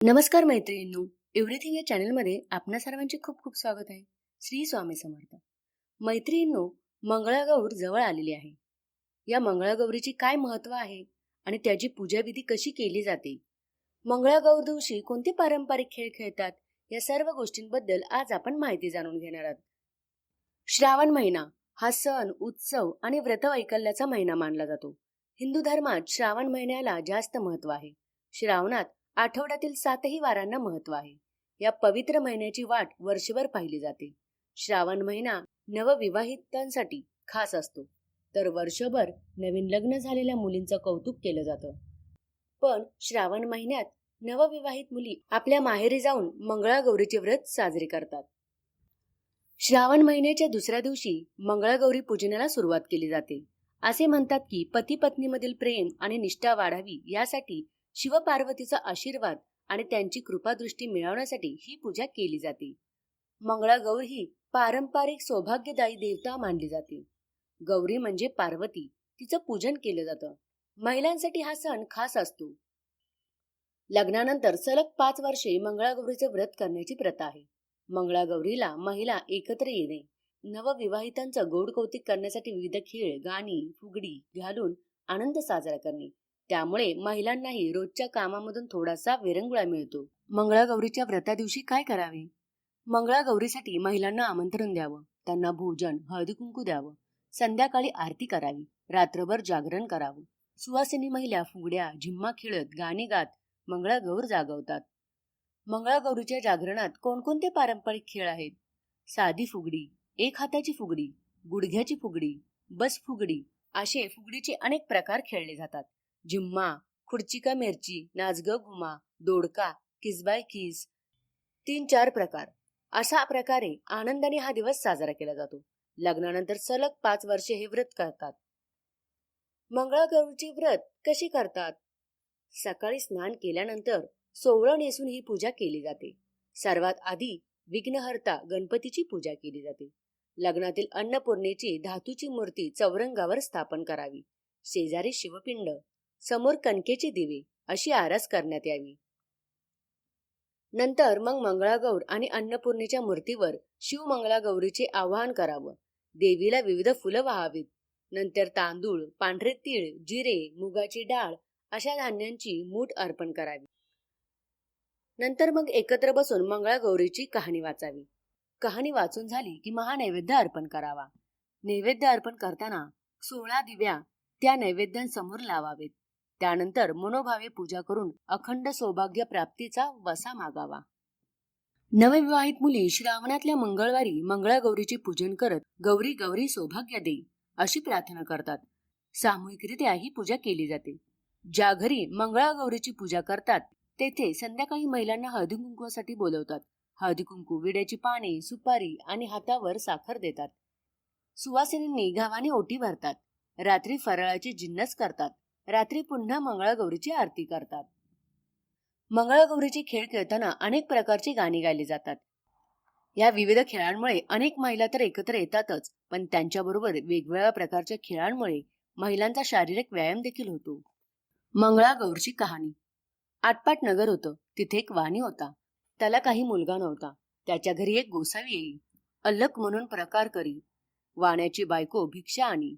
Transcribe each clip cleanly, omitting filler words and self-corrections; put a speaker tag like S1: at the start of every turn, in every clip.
S1: नमस्कार मैत्रिणींनो, एव्हरीथिंग या चॅनलमध्ये आपणा सर्वांचे खूप खूप स्वागत आहे. श्री स्वामी समर्थ. मैत्रिणींनो, मंगळागौर जवळ आलेली आहे. या मंगळागौरीची काय महत्त्व आहे आणि त्याची पूजाविधी कशी केली जाते? मंगळागौर दिवशी कोणते पारंपरिक खेळ खेळतात? या सर्व गोष्टींबद्दल आज आपण माहिती जाणून घेणार आहोत. श्रावण महिना हा सण, उत्सव आणि व्रतवैकल्याचा महिना मानला जातो. हिंदू धर्मात श्रावण महिन्याला जास्त महत्त्व आहे. श्रावणात आठवड्यातील 7ही वारांना महत्त्व आहे. या पवित्र महिन्याची वाट वर्षभर पाहिली जाते. श्रावण महिना नवविवाहितांसाठी खास असतो, तर वर्षभर नवीन लग्न झालेल्या मुलींचं कौतुक केलं जातं. पण श्रावण महिन्यात नवविवाहित मुली आपल्या माहेरी जाऊन मंगळागौरीचे व्रत साजरे करतात. श्रावण महिन्याच्या दुसऱ्या दिवशी मंगळागौरी पूजनाला सुरुवात केली जाते. असे म्हणतात की पती पत्नीमधील प्रेम आणि निष्ठा वाढावी यासाठी शिवपार्वतीचा आशीर्वाद आणि त्यांची कृपादृष्टी मिळवण्यासाठी ही पूजा केली जाते. मंगळागौर ही पारंपरिक सौभाग्यदायी देवता मानली जाते. गौरी म्हणजे पार्वती, तिचं पूजन केलं जातं. महिलांसाठी हा सण खास असतो. लग्नानंतर सलग 5 वर्षे मंगळागौरीचे व्रत करण्याची प्रथा आहे. मंगळागौरीला महिला एकत्र येणे, नवविवाहितांचं गोड कौतुक करण्यासाठी विविध खेळ, गाणी, फुगडी घालून आनंद साजरा करणे. त्यामुळे महिलांनाही रोजच्या कामामधून थोडासा विरंगुळा मिळतो. मंगळागौरीच्या व्रता दिवशी काय करावे? मंगळागौरीसाठी महिलांना आमंत्रण द्यावं, त्यांना भोजन, हळदी कुंकू द्यावं, संध्याकाळी आरती करावी, रात्रभर जागरण करावं. सुवासिनी महिला फुगड्या, झिम्मा खेळत, गाणी गात मंगळागौर जागवतात. मंगळागौरीच्या जागरणात कोणकोणते पारंपरिक खेळ आहेत? साधी फुगडी, एक हाताची फुगडी, गुडघ्याची फुगडी, बस फुगडी असे फुगडीचे अनेक प्रकार खेळले जातात. झिम्मा, खुर्ची का मिरची, नाच ग घुमा, दोडका, किस बाय किस, 3-4 प्रकार. अशा प्रकारे आनंदाने हा दिवस साजरा केला जातो. लग्नानंतर सलग 5 वर्षे हे व्रत करतात. मंगळागौरीचे व्रत कशी करतात? सकाळी स्नान केल्यानंतर सोवळं नेसून ही पूजा केली जाते. सर्वात आधी विघ्नहर्ता गणपतीची पूजा केली जाते. लग्नातील अन्नपूर्णेची धातूची मूर्ती चौरंगावर स्थापन करावी. शेजारी शिवपिंड, समोर कणकेचे दिवे अशी आरास करण्यात यावी. नंतर मग मंगळागौर आणि अन्नपूर्णेच्या मूर्तीवर शिवमंगळागौरीचे आवाहन करावं. देवीला विविध फुलं वाहावीत. नंतर तांदूळ, पांढरे तीळ, जिरे, मुगाची डाळ अशा धान्यांची मूठ अर्पण करावी. नंतर मग एकत्र बसून मंगळागौरीची कहाणी वाचावी. कहाणी वाचून झाली की महानैवेद्य अर्पण करावा. नैवेद्य अर्पण करताना 16 दिव्या त्या नैवेद्यांसमोर लावावेत. त्यानंतर मनोभावे पूजा करून अखंड सौभाग्य प्राप्तीचा वसा मागावा. नवविवाहित मुली श्रावणातल्या मंगळवारी मंगळागौरीचे पूजन करत गौरी गौरी सौभाग्य दे अशी प्रार्थना करतात. सामूहिकरित्या ही पूजा केली जाते. ज्या घरी मंगळागौरीची पूजा करतात तेथे संध्याकाळी महिलांना हळदी कुंकवासाठी बोलवतात. हळदी कुंकू, विड्याची पाने, सुपारी आणि हातावर साखर देतात. सुवासिनींनी गावाने ओटी भरतात. रात्री फराळाचे जिन्नस करतात. रात्री पुन्हा मंगळागौरीची आरती करतात. मंगळागौरीचे खेळ खेळताना अनेक प्रकारची गाणी गायली जातात. या विविध खेळांमुळे अनेक महिला तर एकत्र येतातच, पण त्यांच्याबरोबर वेगवेगळ्या प्रकारच्या खेळांमुळे महिलांचा शारीरिक व्यायाम देखील होतो. मंगळागौरची कहाणी. आटपाट नगर होतं. तिथे एक वाणी होता. त्याला काही मुलगा नव्हता. त्याच्या घरी एक गोसावी येई. अल्लक म्हणून प्रकार करी. वाण्याची बायको भिक्षा आणि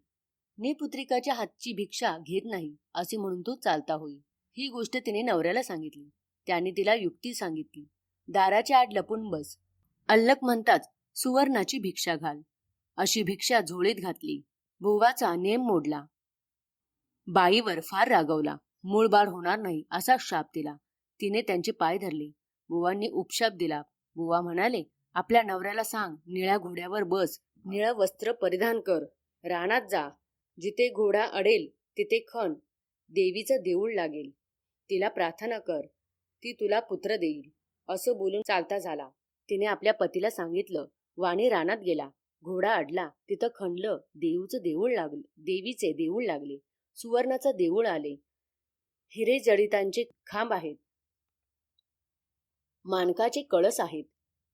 S1: निपुत्रिकाच्या हातची भिक्षा घेत नाही असे म्हणून तो चालता होई. ही गोष्ट तिने नवऱ्याला सांगितली. त्याने तिला युक्ती सांगितली. दाराच्या आड लपून बस. अल्लक म्हणताच सुवर्णाची भिक्षा घाल. अशी भिक्षा झोळीत घातली. भुवाचा नेम मोडला. बाईवर फार रागवला. मूळ बाळ होणार नाही असा शाप दिला. तिने त्यांचे पाय धरले. बुवांनी उपशाप दिला. बुवा म्हणाले, आपल्या नवऱ्याला सांग, निळ्या घोड्यावर बस, निळं वस्त्र परिधान कर, रानात जा. जिथे घोडा अडेल तिथे खण. देवीचं देऊळ लागेल. तिला प्रार्थना कर, ती तुला पुत्र देईल. असं बोलून चालता झाला. तिने आपल्या पतीला सांगितलं. वाणी रानात गेला. घोडा अडला. तिथं खणलं. देवीचे देऊळ लागले. सुवर्णाचं देऊळ आले. हिरे जडितांचे खांब आहेत. मानकाचे कळस आहेत.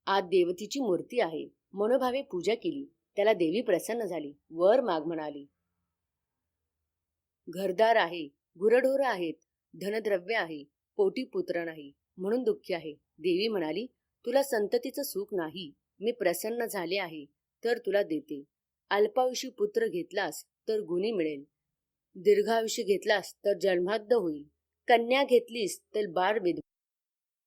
S1: आत देवतीची मूर्ती आहे. मनोभावे पूजा केली. त्याला देवी प्रसन्न झाली. वर माग म्हणाली. घरदार आहे, गुरढोर आहेत, धनद्रव्य आहे, पोटी पुत्र नाही. म्हणून दुःखी आहे. देवी म्हणाली, तुला संततीचं सुख नाही, मी प्रसन्न झाले आहे तर तुला देते. अल्पायुषी पुत्र घेतलास तर गुणी मिळेल, दीर्घायुषी घेतलास तर जन्माद्ध होईल, कन्या घेतलीस तर बाळ विधवा.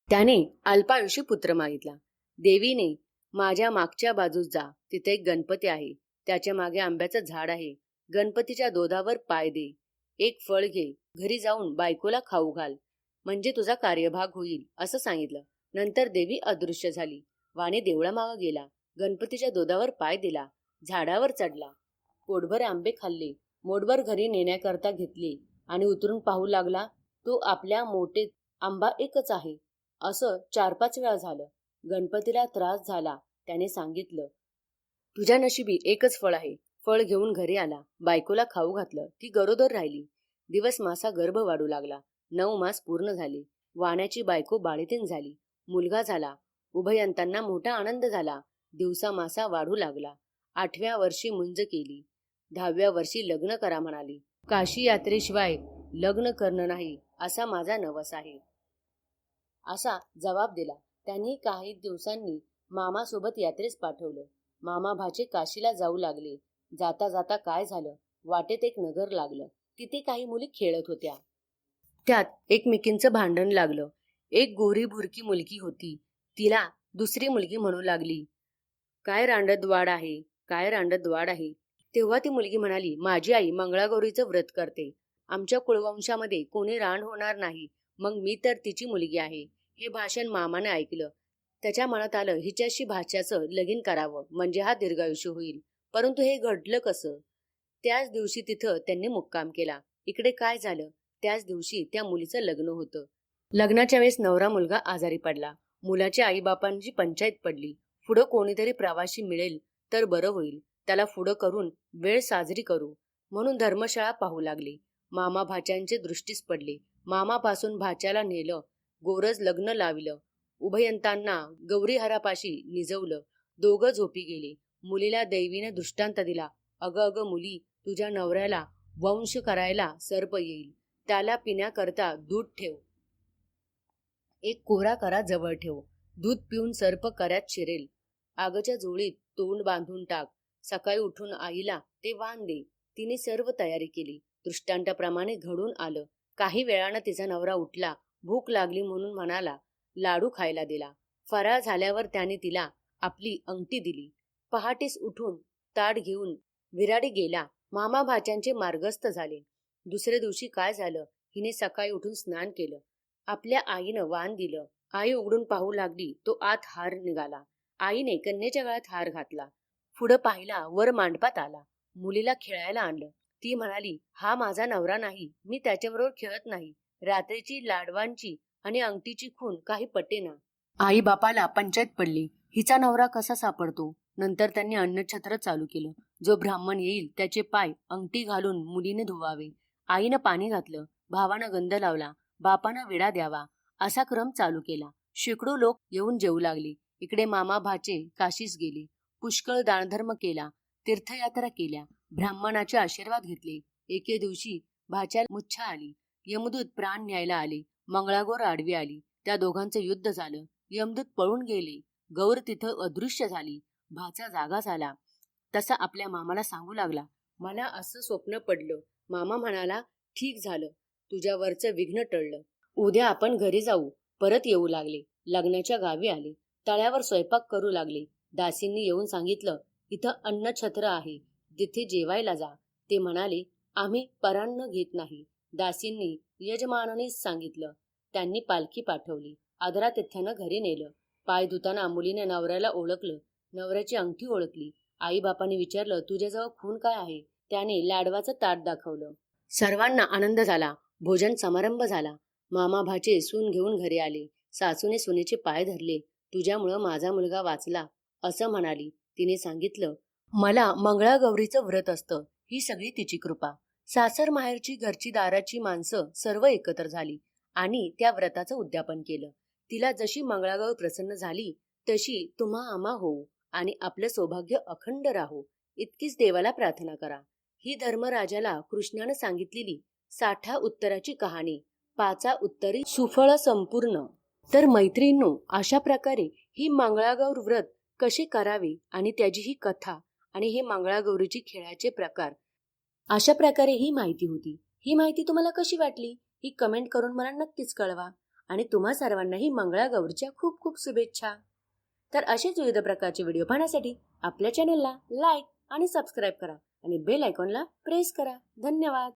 S1: त्याने अल्पायुषी पुत्र मागितला. देवीने, माझ्या मागच्या बाजूस जा, तिथे एक गणपती आहे, त्याच्या मागे आंब्याचं झाड आहे, गणपतीच्या दोधावर पाय दे, एक फळ घे, घरी जाऊन बायकोला खाऊ घाल, म्हणजे तुझा कार्यभाग होईल, असं सांगितलं. नंतर देवी अदृश्य झाली. वाणी देवळामागं गेला, गणपतीच्या दोधावर पाय दिला, झाडावर चढला, पोटभर आंबे खाल्ले, मोठभर घरी नेण्याकरता घेतले आणि उतरून पाहू लागला, तो आपल्या मोठे आंबा एकच आहे. असं 4-5 वेळा झालं. गणपतीला त्रास झाला. त्याने सांगितलं, तुझ्या नशिबी एकच फळ आहे. फळ घेऊन घरी आला, बायकोला खाऊ घातलं, ती गरोदर राहिली. दिवस मासा गर्भ वाढू लागला. 9 मास पूर्ण झाले. वाण्याची बायको बाळंतीण झाली, मुलगा झाला. उभयंतांना मोठा आनंद झाला. दिवसा मासा वाढू लागला. 8व्या वर्षी मुंज केली. 10व्या वर्षी लग्न करा म्हणाली. काशी यात्रेशिवाय लग्न करणं नाही, असा माझा नवस आहे, असा जबाब दिला. त्यांनी काही दिवसांनी मामासोबत यात्रेस पाठवलं. मामा भाचे काशीला जाऊ लागले. जाता जाता काय झालं, वाटेत एक नगर लागलं. तिथे काही मुली खेळत होत्या. त्यात एकमेकींचं भांडण लागलं. एक गोरी भुरकी मुलगी होती. तिला दुसरी मुलगी म्हणू लागली, काय रांडत वाड आहे, काय रांडत वाड आहे. तेव्हा ती मुलगी म्हणाली, माझी आई मंगळागौरीचं व्रत करते, आमच्या कुळवंशामध्ये कोणी रांड होणार नाही, मग मी तर तिची मुलगी आहे. हे भाषण मामाने ऐकलं. त्याच्या मनात आलं, हिच्याशी भाच्याचं लगीन करावं, म्हणजे हा दीर्घायुष्य होईल. परंतु हे घडलं कसं? त्याच दिवशी तिथं त्यांनी मुक्काम केला. इकडे काय झालं, त्याच दिवशी त्या मुलीचं लग्न होतं. लग्नाच्या वेळेस नवरा मुलगा आजारी पडला. मुलाच्या आईबापांची पंचायत पडली. पुढं कोणीतरी प्रवासी मिळेल तर बरं होईल, त्याला पुढं करून वेळ साजरी करू म्हणून धर्मशाळा पाहू लागली. मामा भाच्यांचे दृष्टीस पडले. मामापासून भाच्याला नेलं, गोरज लग्न लाविलं. उभयंतांना गौरीहरापाशी निजवलं. दोघं झोपी गेले. मुलीला दैवीने दृष्टांत दिला, अगं अगं मुली, तुझ्या नवऱ्याला वंश करायला सर्प येईल, त्याला पिण्याकरता दूध ठेव, एक कोरा करा जवळ ठेव, दूध पिऊन सर्प कऱ्यात शिरेल, आगच्या जोळीत तोंड बांधून टाक, सकाळी उठून आईला ते वाण दे. तिने सर्व तयारी केली. दृष्टांताप्रमाणे घडून आलं. काही वेळानं तिचा नवरा उठला. भूक लागली म्हणून म्हणाला, लाडू खायला दिला. फराळ झाल्यावर त्याने तिला आपली अंगठी दिली. पहाटेस उठून ताट घेऊन विराडी गेला. मामा भाच्यांचे मार्गस्थ झाले. दुसऱ्या दिवशी काय झालं, हिने सकाळी उठून स्नान केलं. आपल्या आईनं वाण दिलं. आई उघडून पाहू लागली, तो आत हार निघाला. आईने कन्येच्या गळ्यात हार घातला. पुढं पाहिला, वर मांडपात आला. मुलीला खेळायला आणलं. ती म्हणाली, हा माझा नवरा नाही, मी त्याच्याबरोबर खेळत नाही. रात्रीची लाडवांची आणि अंगठीची खून काही पटेना. आई बापाला पंचायत पडली, हिचा नवरा कसा सापडतो. नंतर त्यांनी अन्नछत्र चालू केलं. जो ब्राह्मण येईल त्याचे पाय अंगठी घालून मुलीने धुवावे. आईनं पाणी घातलं, भावानं गंध लावला, बापानं विडा द्यावा, असा क्रम चालू केला. शेकडो लोक येऊन जेवू लागले. इकडे मामा भाचे काशीस गेले. पुष्कळ दानधर्म केला, तीर्थयात्रा केल्या, ब्राह्मणाचे आशीर्वाद घेतले. एके दिवशी भाच्या मुच्छा आली. यमदूत प्राण न्यायला आले. मंगळागौर आडवी आली. त्या दोघांचं युद्ध झालं. यमदूत पळून गेले. गौर तिथं अदृश्य झाली. भाचा जागा झाला. तसा आपल्या मामाला सांगू लागला, मला असं स्वप्न पडलं. मामा म्हणाला, ठीक झालं, तुझ्यावरचं विघ्न टळलं. उद्या आपण घरी जाऊ. परत येऊ लागले. लग्नाच्या गावी आले. तळ्यावर स्वयंपाक करू लागले. दासींनी येऊन सांगितलं, इथं अन्नछत्र आहे, तिथे जेवायला जा. ते म्हणाले, आम्ही परान्न घेत नाही. दासींनी यजमानानेच सांगितलं. त्यांनी पालखी पाठवली. आदरातिथ्यानं घरी नेलं. पाय धुताना मुलीने नवऱ्याला ओळखलं. नवऱ्याची अंगठी ओळखली. आई बापाने विचारलं, तुझ्याजवळ खून काय आहे. त्याने लाडवाचं ताट दाखवलं. सर्वांना आनंद झाला. भोजन समारंभ झाला. मामा भाचे सून घेऊन घरी आले. सासूने सुनेचे पाय धरले. तुझ्यामुळं माझा मुलगा वाचला, असं म्हणाली. तिने सांगितलं, मला मंगळागौरीचं व्रत असतं, ही सगळी तिची कृपा. सासर माहेरची घरची दाराची माणसं सर्व एकत्र झाली आणि त्या व्रताचं उद्यापन केलं. तिला जशी मंगळागौर प्रसन्न झाली तशी तुम्हा आम्हा होऊ आणि आपलं सौभाग्य अखंड राहो, इतकीच देवाला प्रार्थना करा. ही धर्मराजाला कृष्णानं सांगितलेली 60 उत्तराची कहाणी. 5 उत्तरी सुफळ संपूर्ण. तर मैत्रिणींनो, अशा प्रकारे ही मंगळागौर व्रत कसे करावे आणि त्याची ही कथा आणि हे मंगळागौरीची खेळाचे प्रकार, अशा प्रकारे ही माहिती होती. ही माहिती तुम्हाला कशी वाटली ही कमेंट करून मला नक्कीच कळवा. आणि तुम्हा सर्वांनाही मंगळागौरीच्या खूप खूप शुभेच्छा. तर असेच विविध प्रकारचे व्हिडिओ पाहण्यासाठी आपल्या चॅनेलला लाईक आणि सबस्क्राईब करा आणि बेल आयकॉनला प्रेस करा. धन्यवाद.